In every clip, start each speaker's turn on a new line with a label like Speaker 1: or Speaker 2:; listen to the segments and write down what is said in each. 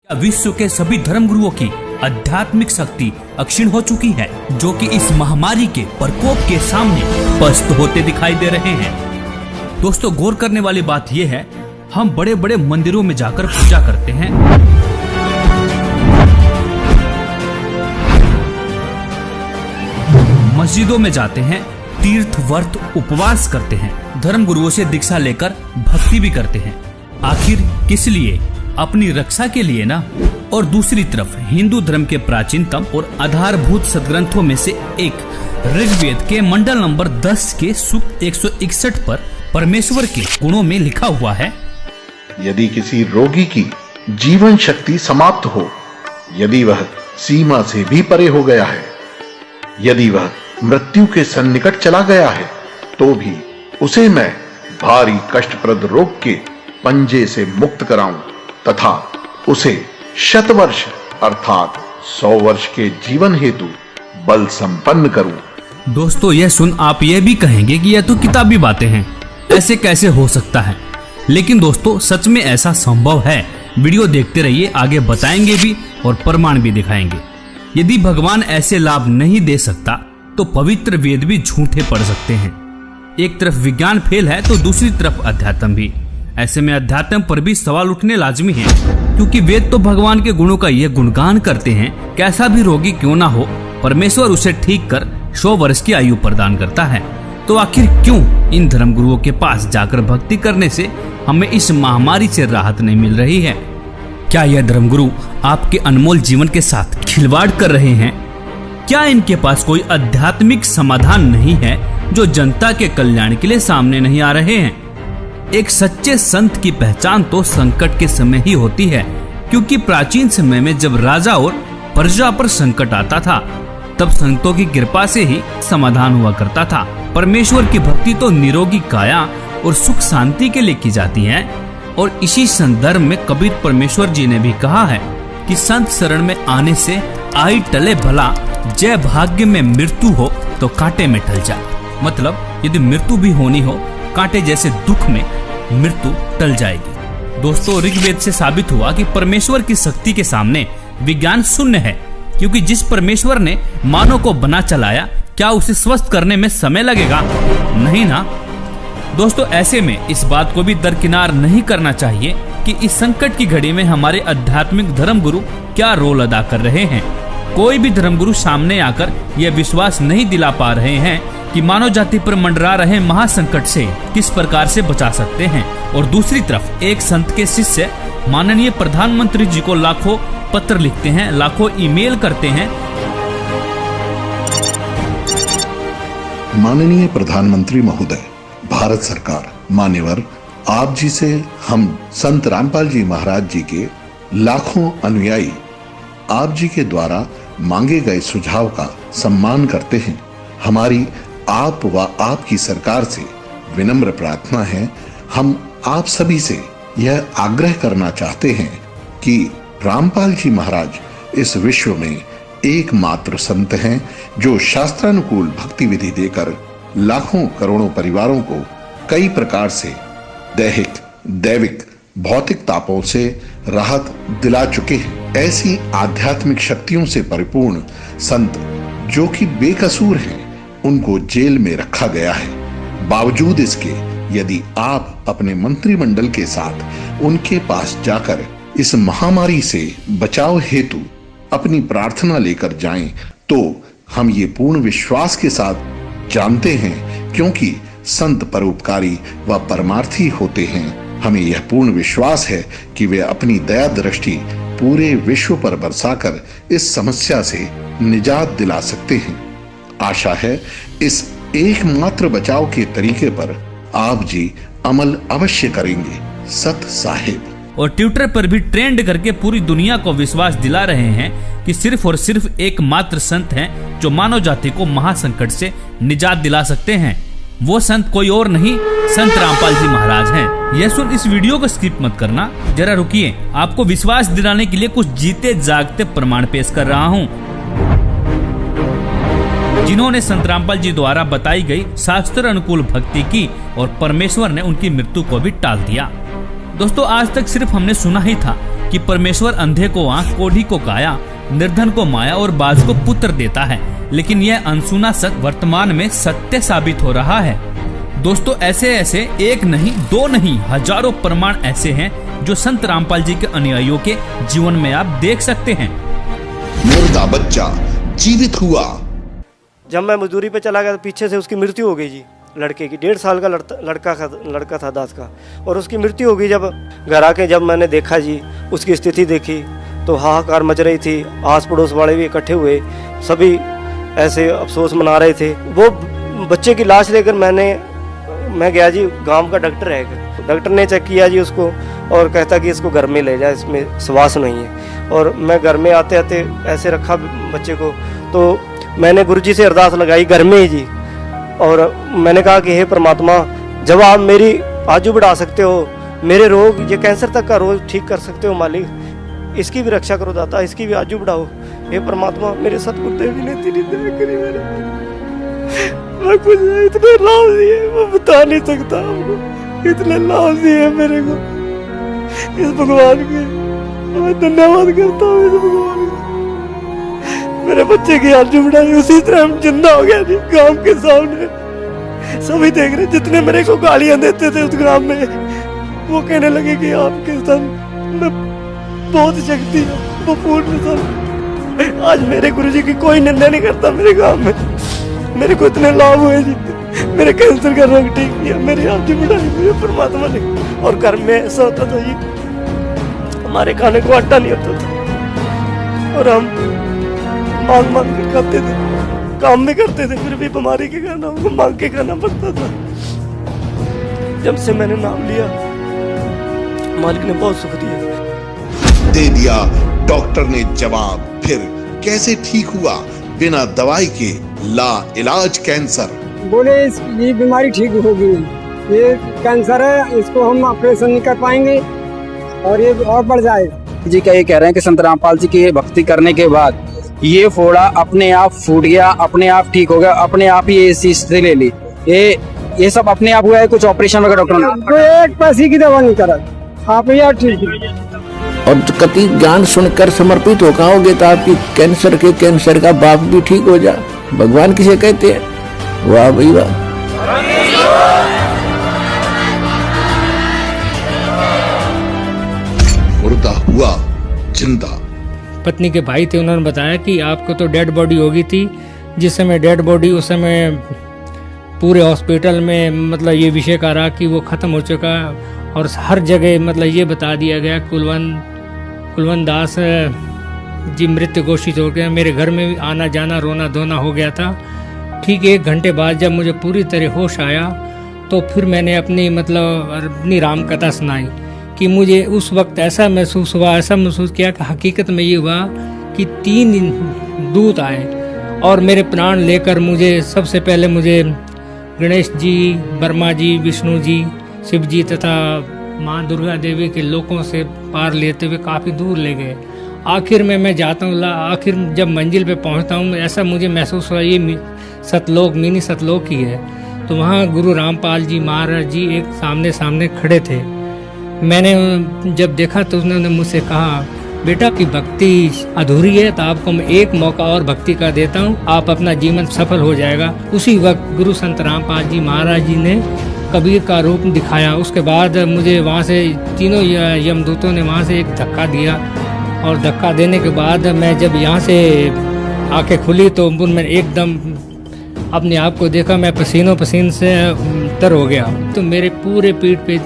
Speaker 1: विश्व के सभी धर्मगुरुओं की आध्यात्मिक शक्ति अक्षीण हो चुकी है, जो कि इस महामारी के प्रकोप के सामने पस्त होते दिखाई दे रहे हैं। दोस्तों, गौर करने वाली बात यह है, हम बड़े बड़े मंदिरों में जाकर पूजा करते हैं, मस्जिदों में जाते हैं, तीर्थ व्रत उपवास करते हैं, धर्मगुरुओं से दीक्षा लेकर भक्ति भी करते हैं। आखिर किस लिए? अपनी रक्षा के लिए ना। और दूसरी तरफ हिंदू धर्म के प्राचीनतम और आधारभूत सदग्रंथों में से एक ऋग्वेद के मंडल नंबर 10 के सूक्त 161 पर परमेश्वर के गुणों में लिखा हुआ है,
Speaker 2: यदि किसी रोगी की जीवन शक्ति समाप्त हो, यदि वह सीमा से भी परे हो गया है, यदि वह मृत्यु के सन्निकट चला गया है, तो भी उसे मैं भारी कष्टप्रद रोग के पंजे से मुक्त कराऊं तथा उसे शतवर्ष अर्थात 100 वर्ष के जीवन हेतु बल संपन्न करूं।
Speaker 1: दोस्तों, यह सुन आप यह भी कहेंगे कि यह तो किताबी बातें हैं, ऐसे कैसे हो सकता है? लेकिन दोस्तों, सच में ऐसा संभव है। वीडियो देखते रहिए, आगे बताएंगे भी और प्रमाण भी दिखाएंगे। यदि भगवान ऐसे लाभ नहीं दे सकता तो पवित्र वेद भी झूठे पड़ सकते हैं। एक तरफ विज्ञान फेल है तो दूसरी तरफ अध्यात्म भी। ऐसे में अध्यात्म पर भी सवाल उठने लाजमी है, क्योंकि वेद तो भगवान के गुणों का यह गुणगान करते हैं, कैसा भी रोगी क्यों ना हो, परमेश्वर उसे ठीक कर 100 वर्ष की आयु प्रदान करता है। तो आखिर क्यों इन धर्मगुरुओं के पास जाकर भक्ति करने से हमें इस महामारी से राहत नहीं मिल रही है? क्या यह धर्मगुरु आपके अनमोल जीवन के साथ खिलवाड़ कर रहे हैं? क्या इनके पास कोई आध्यात्मिक समाधान नहीं है जो जनता के कल्याण के लिए सामने नहीं आ रहे हैं? एक सच्चे संत की पहचान तो संकट के समय ही होती है, क्योंकि प्राचीन समय में जब राजा और प्रजा पर संकट आता था, तब संतों की कृपा से ही समाधान हुआ करता था। परमेश्वर की भक्ति तो निरोगी काया और सुख शांति के लिए की जाती है। और इसी संदर्भ में कबीर परमेश्वर जी ने भी कहा है कि संत शरण में आने से आई टले भला, जय भाग्य में मृत्यु हो तो कांटे में टल जा। मतलब यदि मृत्यु भी होनी हो, कांटे जैसे दुख में मृत्यु टल जाएगी। दोस्तों, ऋग्वेद से साबित हुआ कि परमेश्वर की शक्ति के सामने विज्ञान शून्य है, क्योंकि जिस परमेश्वर ने मानव को बना चलाया, क्या उसे स्वस्थ करने में समय लगेगा? नहीं ना। दोस्तों, ऐसे में इस बात को भी दरकिनार नहीं करना चाहिए कि इस संकट की घड़ी में हमारे आध्यात्मिक धर्मगुरु क्या रोल अदा कर रहे हैं। कोई भी धर्मगुरु सामने आकर यह विश्वास नहीं दिला पा रहे हैं कि मानव जाति पर मंडरा रहे महासंकट से किस प्रकार से बचा सकते हैं। और दूसरी तरफ एक संत के शिष्य माननीय प्रधानमंत्री जी को लाखों पत्र लिखते हैं, लाखों ईमेल करते हैं।
Speaker 2: माननीय प्रधानमंत्री महोदय, भारत सरकार, मान्यवर, आप जी से हम संत रामपाल जी महाराज जी के लाखों अनुयायी आप जी के द्वारा मांगे गए सुझाव का सम्मान करते हैं। हमारी आप व आपकी सरकार से विनम्र प्रार्थना है, हम आप सभी से यह आग्रह करना चाहते हैं कि रामपाल जी महाराज इस विश्व में एकमात्र संत हैं जो शास्त्रानुकूल भक्ति विधि देकर लाखों करोड़ों परिवारों को कई प्रकार से दैहिक, दैविक, भौतिक तापों से राहत दिला चुके हैं। ऐसी आध्यात्मिक शक्तियों से परिपूर्ण संत जो कि बेकसूर हैं, उनको जेल में रखा गया है। बावजूद इसके यदि आप अपने मंत्रिमंडल के साथ उनके पास जाकर इस महामारी से बचाव हेतु अपनी प्रार्थना लेकर जाएं, तो हम ये पूर्ण विश्वास के साथ जानते हैं, क्योंकि संत परोपकारी व परमार्थी होते हैं, हमें यह पूर्ण विश्वास है कि वे अपनी दया दृष्टि पूरे विश्व पर बरसाकर इस समस्या से निजात दिला सकते हैं। आशा है इस एकमात्र बचाव के तरीके पर आप जी अमल अवश्य करेंगे। सत साहिब।
Speaker 1: और ट्विटर पर भी ट्रेंड करके पूरी दुनिया को विश्वास दिला रहे हैं कि सिर्फ और सिर्फ एकमात्र संत हैं जो मानव जाति को महासंकट से निजात दिला सकते हैं। वो संत कोई और नहीं, संत रामपाल जी महाराज हैं। यह सुन इस वीडियो को स्किप मत करना, जरा रुकिए, आपको विश्वास दिलाने के लिए कुछ जीते जागते प्रमाण पेश कर रहा हूँ, जिन्होंने संत रामपाल जी द्वारा बताई गई शास्त्र अनुकूल भक्ति की और परमेश्वर ने उनकी मृत्यु को भी टाल दिया। दोस्तों, आज तक सिर्फ हमने सुना ही था, कि परमेश्वर अंधे को आंख, कोढ़ी को काया, निर्धन को माया और बाज को पुत्र देता है, लेकिन यह अनसुना सत्य वर्तमान में सत्य साबित हो रहा है। दोस्तों, ऐसे ऐसे एक नहीं, दो नहीं, हजारों प्रमाण ऐसे हैं जो संत रामपाल जी के अनुयायियों के जीवन में आप देख सकते हैं।
Speaker 2: मुर्दा बच्चा जीवित हुआ।
Speaker 3: जब मैं मजदूरी पे चला गया तो पीछे से उसकी मृत्यु हो गई जी, लड़के की। 1.5 साल का लड़का था दास का, और उसकी मृत्यु हो गई। जब घर आके जब मैंने देखा जी, उसकी स्थिति देखी तो हाहाकार मच रही थी। आस पड़ोस वाले भी इकट्ठे हुए, सभी ऐसे अफसोस मना रहे थे। वो बच्चे की लाश लेकर मैं गया जी, गांव का डॉक्टर है, डॉक्टर ने चेक किया जी उसको और कहता कि इसको घर में ले जाए, इसमें श्वास नहीं है। और मैं घर में आते आते ऐसे रखा बच्चे को, तो मैंने गुरुजी से अरदास लगाई घर में ही जी, और मैंने कहा कि हे परमात्मा, जब आप मेरी आजू बढ़ा सकते हो, मेरे रोग, ये कैंसर तक का रोग ठीक कर सकते हो मालिक, इसकी भी रक्षा करो दाता, इसकी भी आजू बढ़ाओ। हे परमात्मा, मेरे सतगुरुदेव जी ने तेरी दया करी, मैं कुछ इतने लाभ दिए मैं बता नहीं सकता आपको, इतने लाभ दिए मेरे को इस भगवान के, मैं धन्यवाद करता हूँ इस भगवान का। मेरे बच्चे की आजू बढ़ाई, उसी तरह हम जिंदा हो गया जी गांव के सामने, सभी देख रहे। जितने मेरे को गालियां देते थे उस ग्राम में, वो कहने लगे कि आपके संग में बहुत शक्ति है, वो पूर्ण संग। आज मेरे गुरुजी की कोई निंदा नहीं करता मेरे गांव में। मेरे को इतने लाभ हुए जी, मेरे कैंसर का रोग ठीक किया, मेरी आजू बढ़ाई मुझे परमात्मा ने। और घर में ऐसा होता था जी, हमारे खाने को आटा नहीं होता था और हम मांग मांग के खाते थे, काम भी करते थे, फिर भी बीमारी के कारण हमको मांग के खाना पड़ता था। जब से मैंने नाम लिया, मालिक ने बहुत सुख दिया।
Speaker 2: दे दिया डॉक्टर ने जवाब, फिर कैसे ठीक हुआ बिना दवाई के ला इलाज कैंसर?
Speaker 4: बोले ये बीमारी ठीक होगी, ये कैंसर है, इसको हम ऑपरेशन नहीं कर पाएंगे और ये और बढ़ जाएगा।
Speaker 5: जी क्या ये कह रहे हैं कि संत रामपाल जी की भक्ति करने के बाद ये फोड़ा अपने आप फूट गया, अपने आप ठीक हो गया, अपने आप ही इस चीज से ले ली, ये सब अपने आप हुआ है? कुछ ऑपरेशन वगैरह डॉक्टर ने?
Speaker 4: तो एक पैसे की दवा नहीं करा, आप यार ठीक है।
Speaker 6: और कति ज्ञान सुनकर समर्पित हो जाओगे तो आपकी कैंसर का बाप भी ठीक हो जा। भगवान किसे कहते हैं? वाह भाई वाह।
Speaker 2: मुर्दा हुआ जिंदा।
Speaker 7: पत्नी के भाई थे, उन्होंने बताया कि आपको तो डेड बॉडी हो गई थी। जिस समय डेड बॉडी, उस समय पूरे हॉस्पिटल में मतलब ये विषय का रहा कि वो ख़त्म हो चुका, और हर जगह मतलब ये बता दिया गया कुलवंत दास जी मृत घोषित हो गया। मेरे घर में भी आना जाना, रोना धोना हो गया था। ठीक 1 घंटे बाद जब मुझे पूरी तरह होश आया तो फिर मैंने अपनी राम कथा सुनाई कि मुझे उस वक्त ऐसा महसूस किया कि हकीकत में ये हुआ कि 3 दूत आए और मेरे प्राण लेकर सबसे पहले मुझे गणेश जी, ब्रह्मा जी, विष्णु जी, शिव जी तथा माँ दुर्गा देवी के लोकों से पार लेते हुए काफ़ी दूर ले गए। आखिर में मैं जाता हूँ, आखिर जब मंजिल पे पहुँचता हूँ, ऐसा मुझे महसूस हुआ ये सतलोक, मिनी सतलोक ही है। तो वहाँ गुरु रामपाल जी महाराज जी एक सामने खड़े थे। मैंने जब देखा तो उन्होंने मुझसे कहा, बेटा की भक्ति अधूरी है, तो आपको मैं एक मौका और भक्ति का देता हूँ, आप अपना जीवन सफल हो जाएगा। उसी वक्त गुरु संत रामपाल जी महाराज जी ने कबीर का रूप दिखाया। उसके बाद मुझे वहाँ से तीनों यमदूतों ने वहाँ से एक धक्का दिया, और धक्का देने के बाद मैं जब यहाँ से आंखें खुली तो मैंने एकदम अपने आप को देखा, मैं पसीनों पसीन से तर हो गया। तो मेरे पूरे पीठ पे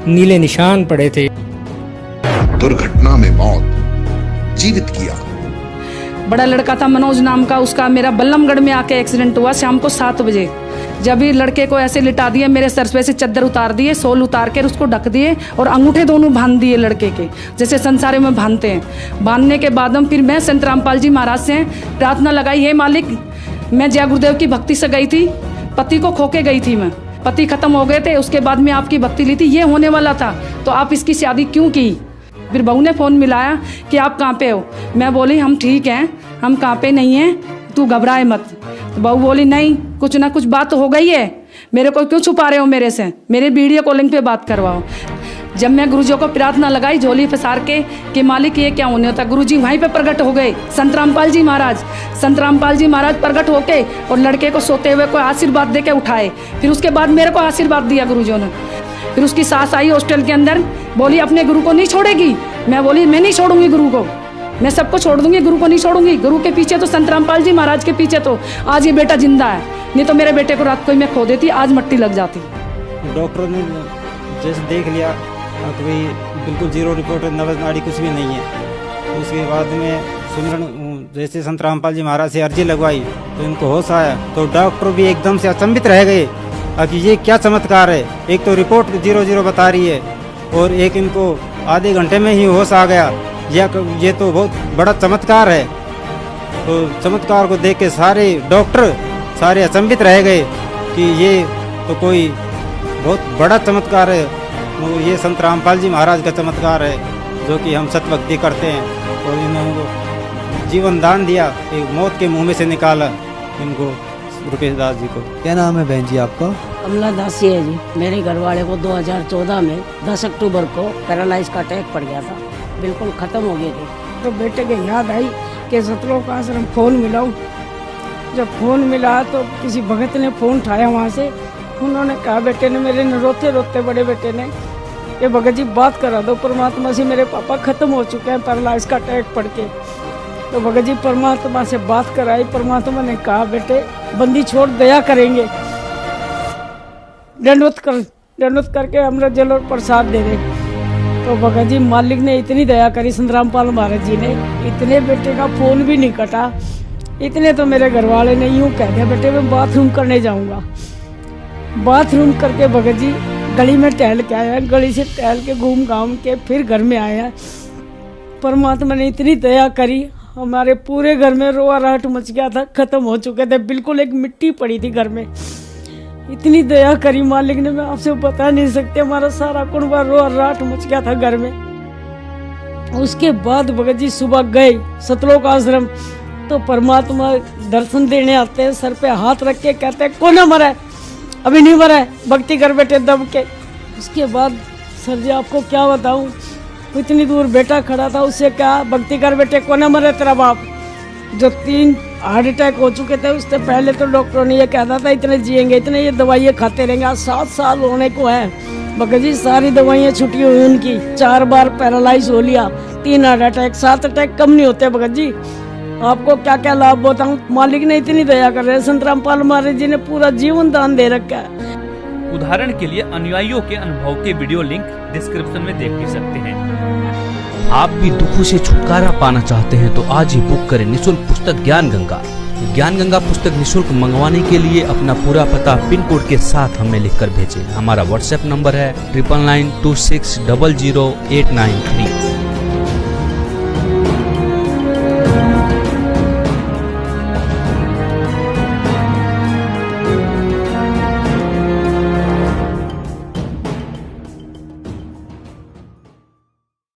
Speaker 7: नीले निशान पड़े थे।
Speaker 2: दुर्घटना में मौत, जीवित किया।
Speaker 8: बड़ा लड़का था मनोज नाम का, उसका मेरा बल्लमगढ़ में आके एक्सीडेंट हुआ शाम को 7 बजे। जब ही लड़के को ऐसे लिटा दिए, मेरे सर पे से चादर उतार दिए, सोल उतार कर उसको ढक दिए और अंगूठे दोनों बांध दिए लड़के के, जैसे संसारे में बांधते हैं। बांधने के बाद फिर मैं संत रामपाल जी महाराज से प्रार्थना लगाई, हे मालिक, मैं जय गुरुदेव की भक्ति से गई थी, पति को खो के गई थी मैं, पति खत्म हो गए थे, उसके बाद में आपकी भक्ति ली थी, ये होने वाला था, तो आप इसकी शादी क्यों की? फिर बहू ने फ़ोन मिलाया कि आप कहाँ पे हो? मैं बोली हम ठीक हैं, हम कहाँ पे नहीं हैं, तू घबराए मत। तो बहू बोली नहीं, कुछ ना कुछ बात हो गई है, मेरे को क्यों छुपा रहे हो मेरे से, मेरे वीडियो कॉलिंग पे बात करवाओ। जब मैं गुरुजी को प्रार्थना लगाई झोली फसार के कि मालिक ये क्या होने होता, गुरुजी वहीं पे प्रकट हो गए। संत रामपाल जी महाराज प्रकट होके और लड़के को सोते हुए को आशीर्वाद दे के उठाए। फिर उसके बाद मेरे को आशीर्वाद दिया गुरुजियों ने। फिर उसकी सास आई हॉस्टल के अंदर, बोली अपने गुरु को नहीं छोड़ेगी। मैं बोली मैं नहीं छोड़ूंगी गुरु को, मैं सबको छोड़ दूंगी, गुरु को नहीं छोड़ूंगी। गुरु के पीछे तो संत रामपाल जी महाराज के पीछे तो आज ये बेटा जिंदा है, नहीं तो मेरे बेटे को रात को ही मैं खो देती, आज मट्टी लग जाती।
Speaker 9: डॉक्टरों ने जैसे देख लिया तो भाई बिल्कुल जीरो रिपोर्ट है, नवज नाड़ी कुछ भी नहीं है। उसके बाद में सिमरन जैसे संत रामपाल जी महाराज से अर्जी लगवाई तो इनको होश आया, तो डॉक्टर भी एकदम से अचंभित रह गए कि ये क्या चमत्कार है। एक तो रिपोर्ट 0-0 बता रही है और एक इनको आधे घंटे में ही होश आ गया, ये तो बहुत बड़ा चमत्कार है। तो चमत्कार को देख के सारे डॉक्टर सारे अचंभित रह गए कि ये तो कोई बहुत बड़ा चमत्कार है। तो ये संत रामपाल जी महाराज का चमत्कार है जो कि हम सतभक्ति करते हैं। और इन्होंने जीवन दान दिया, एक मौत के मुंह में से निकाला इनको, रुपेश दास जी को।
Speaker 10: क्या नाम है बहन जी आपका?
Speaker 11: कमला दासी है जी। मेरे घर वाले को 2014 में 10 अक्टूबर को पैरालाइज का अटैक पड़ गया था, बिल्कुल ख़त्म हो गए थे।
Speaker 4: तो बेटे के याद आई कि सतलोक आश्रम फ़ोन मिलाऊं। जब फ़ोन मिला तो किसी भगत ने फ़ोन उठाया वहाँ से, उन्होंने कहा बेटे ने मेरे ने रोते रोते बड़े बेटे ने कि भगत जी बात करा दो परमात्मा से, मेरे पापा ख़त्म हो चुके हैं पैरालाइज का अटैक पड़ के। तो भगत जी परमात्मा से बात कराई, परमात्मा ने कहा बेटे बंदी छोड़ दया करेंगे, दंडवत करके अमृत जल और प्रसाद दे दे। तो भगत जी मालिक ने इतनी दया करी, संत रामपाल महाराज जी ने, इतने बेटे का फ़ोन भी नहीं कटा। इतने तो मेरे घर वाले ने यूँ कह दिया बेटे मैं बाथरूम करने जाऊँगा। बाथरूम करके भगत जी गली में टहल के आया, गली से टहल के घूम घाम के फिर घर में आया। परमात्मा ने इतनी दया करी, हमारे पूरे घर में रोआ राहट मच गया था, ख़त्म हो चुके थे, बिल्कुल एक मिट्टी पड़ी थी घर में। इतनी दया करी मालिक ने, मैं आपसे बता नहीं सकते, हमारा सारा कुनबा रोआ राहट मच गया था घर में। उसके बाद भगत जी सुबह गए सतलोक आश्रम, तो परमात्मा दर्शन देने आते हैं, सर पे हाथ रख के कहते हैं कौन मरा है? अभी नहीं मरा है, भक्ति कर बेटे दब के। उसके बाद सर जी आपको क्या बताऊं, इतनी दूर बेटा खड़ा था, उससे क्या भक्ति कर बेटे कौन मरा तेरा बाप। जो 3 हार्ट अटैक हो चुके थे उससे पहले तो डॉक्टरों ने ये कहता था इतने जिएंगे, इतने ये दवाइयाँ खाते रहेंगे। आज 7 साल होने को है भगत जी, सारी दवाइयाँ छुट्टी हुई उनकी, 4 बार पैरालाइज हो लिया, 3 हार्ट अटैक, 7 अटैक कम नहीं होते भगत जी। आपको क्या क्या लाभ बताऊं, मालिक ने इतनी दया कर रहे हैं, संत रामपाल महाराज जी ने पूरा जीवन दान दे रखा है।
Speaker 1: उदाहरण के लिए अनुयायियों के अनुभव के वीडियो लिंक डिस्क्रिप्शन में देख भी सकते हैं। आप भी दुखों से छुटकारा पाना चाहते हैं तो आज ही बुक करें निःशुल्क पुस्तक ज्ञान गंगा। ज्ञान गंगा पुस्तक निःशुल्क मंगवाने के लिए अपना पूरा पता पिन कोड के साथ हमें लिखकर भेजें। हमारा व्हाट्सएप नंबर है 9992600893।